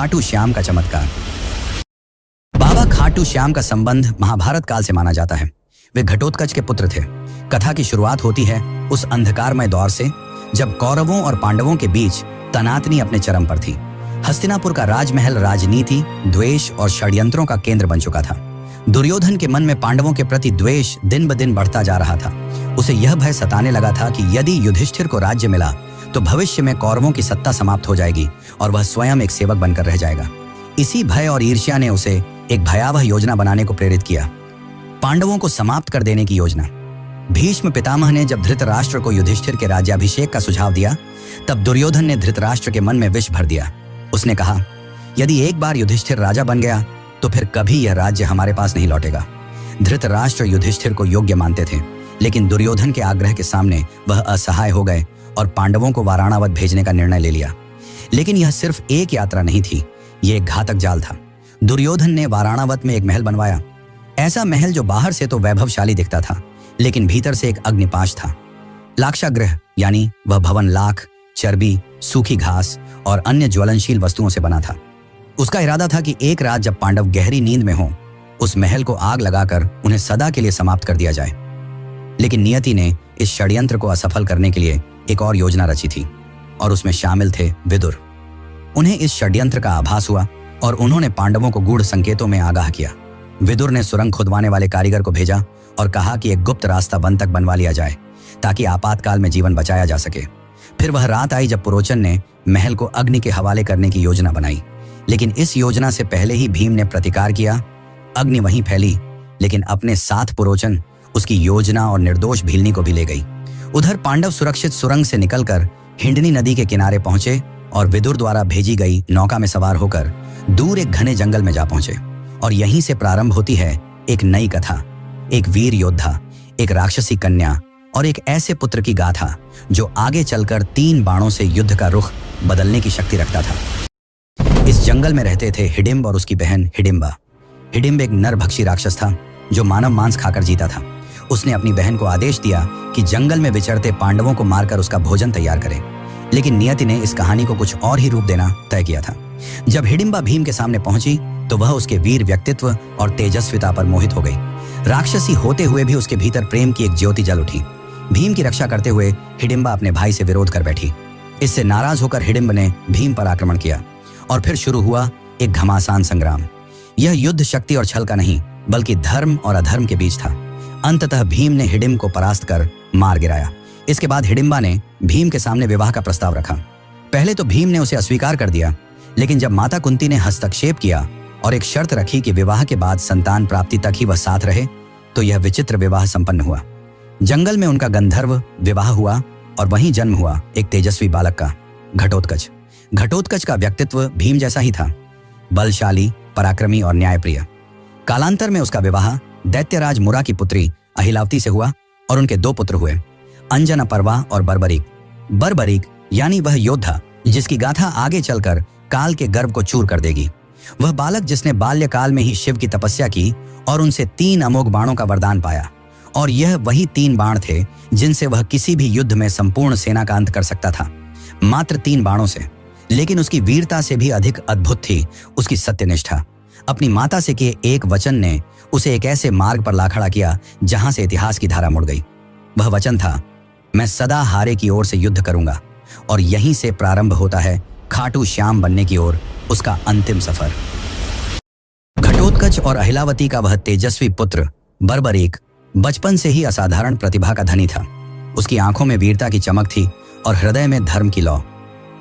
खाटू श्याम का चमत्कार। बाबा खाटू श्याम का संबंध महाभारत काल से माना जाता है। वे घटोत्कच के पुत्र थे। कथा की शुरुआत होती है उस अंधकारमय दौर से जब कौरवों और पांडवों के बीच तनातनी अपने चरम पर थी। हस्तिनापुर का राजमहल राजनीति, द्वेष और षड्यंत्रों का केंद्र बन चुका था। दुर्योधन के मन में पांडवों के प्रति द्वेष दिन ब दिन बढ़ता जा रहा था। उसे यह भय सताने लगा था कि यदि युधिष्ठिर को राज्य मिला तो भविष्य में कौरवों की सत्ता समाप्त हो जाएगी और वह स्वयं एक सेवक बनकर रह जाएगा। इसी भय और ईर्ष्या ने उसे एक भयावह योजना बनाने को प्रेरित किया, पांडवों को समाप्त कर देने की योजना। भीष्म पितामह ने जब धृतराष्ट्र को युधिष्ठिर के राज्याभिषेक का सुझाव दिया, तब दुर्योधन ने धृतराष्ट्र के मन में विष भर दिया। उसने कहा, यदि एक बार युधिष्ठिर राजा बन गया तो फिर कभी यह राज्य हमारे पास नहीं लौटेगा। धृतराष्ट्र युधिष्ठिर को योग्य मानते थे, लेकिन दुर्योधन के आग्रह के सामने वह असहाय हो गए और पांडवों को वाराणावत भेजने का निर्णय ले लिया। लेकिन यह सिर्फ एक यात्रा नहीं थी, यह एक घातक जाल था। दुर्योधन ने वाराणावत में एक महल बनवाया। ऐसा महल जो बाहर से तो वैभवशाली दिखता था, लेकिन भीतर से एक अग्निपाश था। लाक्षागृह यानी वह भवन लाख, चर्बी, सूखी घास और अन्य ज्वलनशील वस्तुओं से बना था। उसका इरादा था कि एक रात जब पांडव गहरी नींद में हों, उस महल को आग लगाकर उन्हें सदा के लिए समाप्त कर दिया जाए। लेकिन नियति ने इस षड्यंत्र को असफल करने के लिए एक और योजना रची थी और उसमें शामिल थे विदुर। उन्हें इस षड्यंत्र का आभास हुआ और उन्होंने पांडवों को गूढ़ संकेतों में आगाह किया। विदुर ने सुरंग खुदवाने वाले कारीगर को भेजा और कहा कि एक गुप्त रास्ता वन तक बनवा लिया जाए ताकि आपातकाल में जीवन बचाया जा सके। फिर वह रात आई जब पुरोचन ने महल को अग्नि के हवाले करने की योजना बनाई, लेकिन इस योजना से पहले ही भीम ने प्रतिकार किया। अग्नि वहीं फैली, लेकिन अपने साथ पुरोचन उसकी योजना और निर्दोष भीलनी को भी ले गई। उधर पांडव सुरक्षित सुरंग से निकलकर हिंडनी नदी के किनारे पहुंचे और विदुर द्वारा भेजी गई नौका में सवार होकर दूर एक घने जंगल में जा पहुंचे। और यहीं से प्रारंभ होती है एक नई कथा, एक वीर योद्धा, एक राक्षसी कन्या और एक ऐसे पुत्र की गाथा जो आगे चलकर 3 बाणों से युद्ध का रुख बदलने की शक्ति रखता था। इस जंगल में रहते थे हिडिंब और उसकी बहन हिडिंबा। हिडिंब एक नरभक्षी राक्षस था जो मानव मांस खाकर जीता था। उसने अपनी बहन को आदेश दिया कि जंगल में विचरते पांडवों को मारकर उसका भोजन तैयार करे, लेकिन नियति ने इस कहानी को कुछ और ही रूप देना तय किया था। जब हिडिंबा भीम के सामने पहुंची तो वह उसके वीर व्यक्तित्व और तेजस्विता पर मोहित हो गई। राक्षसी होते हुए भी उसके भीतर प्रेम की एक ज्योति जल उठी। भीम की रक्षा करते हुए हिडिंबा अपने भाई से विरोध कर बैठी। इससे नाराज होकर हिडिंब ने भीम पर आक्रमण किया और फिर शुरू हुआ एक घमासान संग्राम। यह युद्ध शक्ति और छल का नहीं, बल्कि धर्म और अधर्म के बीच था। अंततः भीम ने हिडिंब को परास्त कर मार गिराया। इसके बाद हिडिंबा ने भीम के सामने विवाह का प्रस्ताव रखा। पहले तो भीम ने उसे अस्वीकार कर दिया, लेकिन जब माता कुंती ने हस्तक्षेप किया और एक शर्त रखी कि विवाह के बाद संतान प्राप्ति तक ही वह साथ रहे, तो यह विचित्र विवाह संपन्न हुआ। जंगल में उनका गंधर्व विवाह हुआ और वहीं जन्म हुआ एक तेजस्वी बालक का, घटोत्कच। घटोत्कच का व्यक्तित्व भीम जैसा ही था, बलशाली, पराक्रमी और न्यायप्रिय। कालांतर में उसका विवाह दैत्यराज मुरा की पुत्री अहिलावती से हुआ और उनके 2 पुत्र हुए, अंजनपर्वा और बर्बरीक। बर्बरीक यानी वह योद्धा जिसकी गाथा आगे चलकर काल के गर्व को चूर कर देगी। वह बालक जिसने बाल्यकाल में ही शिव की तपस्या की और उनसे 3 अमोघ बाणों का वरदान पाया, और यह वही 3 बाण थे जिनसे वह किसी भी युद्ध में संपूर्ण सेना का अंत कर सकता था, मात्र 3 बाणों से। लेकिन उसकी वीरता से भी अधिक अद्भुत थी उसकी सत्यनिष्ठा। अपनी माता से किए एक वचन ने उसे एक ऐसे मार्ग पर ला खड़ा किया जहां से इतिहास की धारा मुड़ गई। वह वचन था, मैं सदा हारे की ओर से युद्ध करूंगा। और यहीं से प्रारंभ होता है खाटू श्याम बनने की ओर उसका अंतिम सफर। घटोत्कच और अहिलावती का वह तेजस्वी पुत्र बर्बरीक बचपन से ही असाधारण प्रतिभा का धनी था। उसकी आंखों में वीरता की चमक थी और हृदय में धर्म की लौ।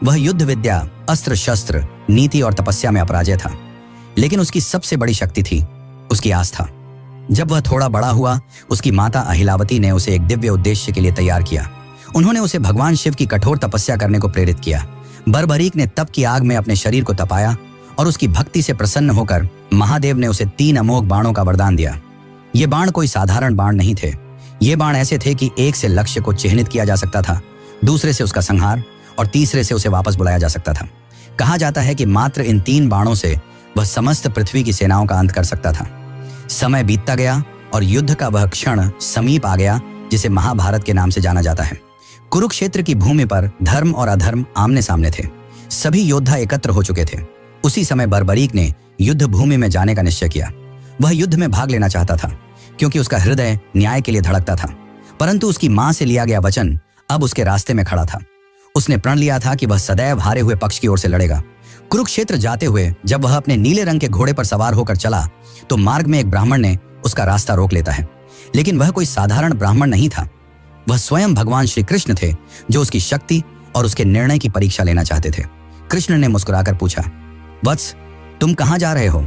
वह युद्ध विद्या, अस्त्र शस्त्र, नीति और तपस्या में अपराजय था। लेकिन उसकी सबसे बड़ी शक्ति थी उसकी आस्था। जब वह थोड़ा बड़ा हुआ, उसकी माता अहिलावती ने उसे एक दिव्य उद्देश्य के लिए तैयार किया। उन्होंने उसे भगवान शिव की कठोर तपस्या करने को प्रेरित किया। बर्बरीक ने तप की आग में अपने शरीर को तपाया और उसकी भक्ति से प्रसन्न होकर महादेव ने उसे 3 अमोघ बाणों का वरदान दिया। ये बाण कोई साधारण बाण नहीं थे। ये बाण ऐसे थे कि एक से लक्ष्य को चिह्नित किया जा सकता था, दूसरे से उसका संहार और तीसरे से उसे वापस बुलाया जा सकता था। कहा जाता है कि मात्र इन 3 बाणों से वह समस्त पृथ्वी की सेनाओं का अंत कर सकता था। समय बीतता गया और युद्ध का वह क्षण समीप आ गया जिसे महाभारत के नाम से जाना जाता है। कुरुक्षेत्र की भूमि पर धर्म और अधर्म आमने सामने थे। सभी योद्धा एकत्र हो चुके थे। उसी समय बर्बरीक ने युद्ध भूमि में जाने का निश्चय किया। वह युद्ध में भाग लेना चाहता था क्योंकि उसका हृदय न्याय के लिए धड़कता था, परंतु उसकी मां से लिया गया वचन अब उसके रास्ते में खड़ा था। उसने प्रण लिया था कि वह सदैव हारे हुए पक्ष की ओर से लड़ेगा। कुरुक्षेत्र जाते हुए जब वह अपने नीले रंग के घोड़े पर सवार होकर चला तो मार्ग में एक ब्राह्मण ने उसका रास्ता रोक लेता है, लेकिन वह कोई साधारण ब्राह्मण नहीं था। वह स्वयं भगवान श्री कृष्ण थे जो उसकी शक्ति और उसके निर्णय की परीक्षा लेना चाहते थे। कृष्ण ने मुस्कुराकर पूछा, वत्स, तुम कहां जा रहे हो?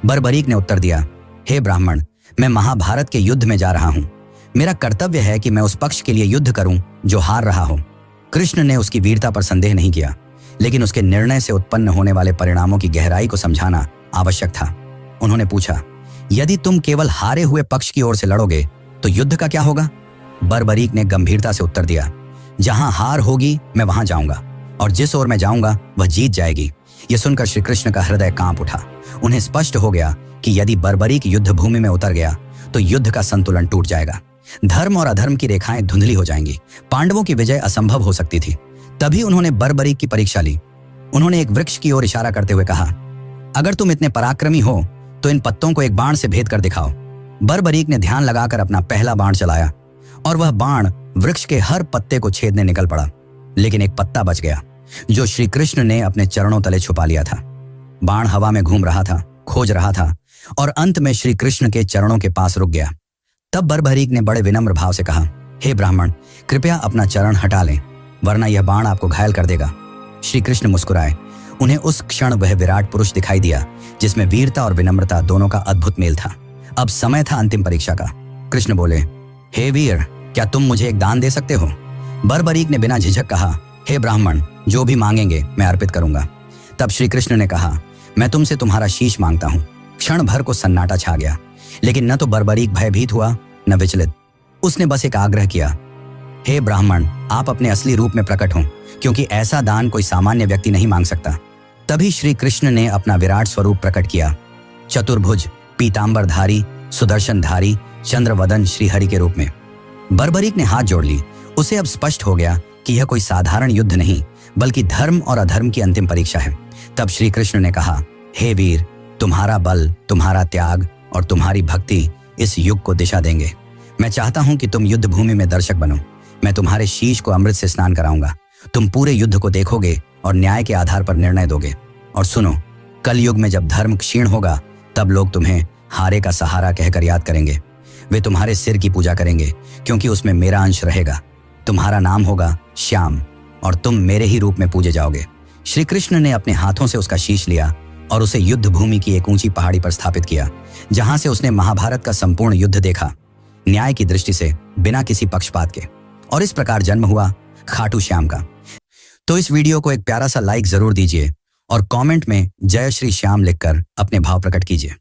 बर्बरीक ने उत्तर दिया, हे ब्राह्मण, मैं महाभारत के युद्ध में जा रहा हूं। मेरा कर्तव्य है कि मैं उस पक्ष के लिए युद्ध करूं जो हार रहा हो। कृष्ण ने उसकी वीरता पर संदेह नहीं किया, लेकिन उसके निर्णय से उत्पन्न होने वाले परिणामों की गहराई को समझाना आवश्यक था। उन्होंने पूछा, यदि तुम केवल हारे हुए पक्ष की ओर से लड़ोगे तो युद्ध का क्या होगा? बर्बरीक ने गंभीरता से उत्तर दिया, जहां हार होगी मैं वहां जाऊंगा और जिस ओर मैं जाऊंगा वह जीत जाएगी। यह सुनकर श्री कृष्ण का हृदय कांप उठा। उन्हें स्पष्ट हो गया कि यदि बर्बरीक युद्ध भूमि में उतर गया तो युद्ध का संतुलन टूट जाएगा। धर्म और अधर्म की रेखाएं धुंधली हो जाएंगी। पांडवों की विजय असंभव हो सकती थी। तभी उन्होंने बर्बरीक की परीक्षा ली। उन्होंने एक वृक्ष की ओर इशारा करते हुए कहा, अगर तुम इतने पराक्रमी हो तो इन पत्तों को एक बाण से भेद कर दिखाओ। बर्बरीक ने ध्यान लगाकर अपना पहला बाण चलाया और वह बाण वृक्ष के हर पत्ते को छेदने निकल पड़ा, लेकिन एक पत्ता बच गया जो श्री कृष्ण ने अपने चरणों तले छुपा लिया था। बाण हवा में घूम रहा था, खोज रहा था और अंत में श्री कृष्ण के चरणों के पास रुक गया। तब बर्बरीक ने बड़े विनम्र भाव से कहा, हे ब्राह्मण, कृपया अपना चरण हटा लें, वरना यह बाण आपको घायल कर देगा। श्री कृष्ण मुस्कुराए। उन्हें उस क्षण वह विराट पुरुष दिखाई दिया जिसमें वीरता और विनम्रता दोनों का अद्भुत मेल था। अब समय था अंतिम परीक्षा का। कृष्ण बोले, हे वीर, क्या तुम मुझे एक दान दे सकते हो? बर्बरीक ने बिना झिझक कहा, हे ब्राह्मण, जो भी मांगेंगे मैं अर्पित करूंगा। तब श्री कृष्ण ने कहा, मैं तुमसे तुम्हारा शीश मांगता हूं। क्षण भर को सन्नाटा छा गया, लेकिन न तो बर्बरीक भयभीत हुआ न विचलित। उसने बस एक आग्रह किया, हे ब्राह्मण, आप अपने असली रूप में प्रकट हों, क्योंकि ऐसा दान कोई सामान्य व्यक्ति नहीं मांग सकता। तभी श्री कृष्ण ने अपना विराट स्वरूप प्रकट किया, चतुर्भुज, पीतांबरधारी, सुदर्शनधारी, चंद्रवदन श्रीहरि के रूप में। बर्बरीक ने हाथ जोड़ ली। उसे अब स्पष्ट हो गया कि यह कोई साधारण युद्ध नहीं, बल्कि धर्म और अधर्म की अंतिम परीक्षा है। तब श्री कृष्ण ने कहा, हे वीर, तुम्हारा बल, तुम्हारा त्याग और तुम्हारी भक्ति इस युग को दिशा देंगे। मैं चाहता हूं कि तुम युद्ध भूमि में दर्शक बनो। मैं तुम्हारे शीश को अमृत से स्नान कराऊंगा। तुम पूरे युद्ध को देखोगे और न्याय के आधार पर निर्णय दोगे। और सुनो, कल युग में जब धर्म क्षीण होगा तब लोग तुम्हें हारे का सहारा कहकर याद करेंगे। वे तुम्हारे सिर की पूजा करेंगे क्योंकि उसमें मेरा अंश रहेगा। तुम्हारा नाम होगा श्याम और तुम मेरे ही रूप में पूजे जाओगे। श्री कृष्ण ने अपने हाथों से उसका शीश लिया और उसे युद्ध भूमि की एक ऊंची पहाड़ी पर स्थापित किया, जहां से उसने महाभारत का संपूर्ण युद्ध देखा, न्याय की दृष्टि से, बिना किसी पक्षपात के। और इस प्रकार जन्म हुआ खाटू श्याम का। तो इस वीडियो को एक प्यारा सा लाइक जरूर दीजिए और कमेंट में जय श्री श्याम लिखकर अपने भाव प्रकट कीजिए।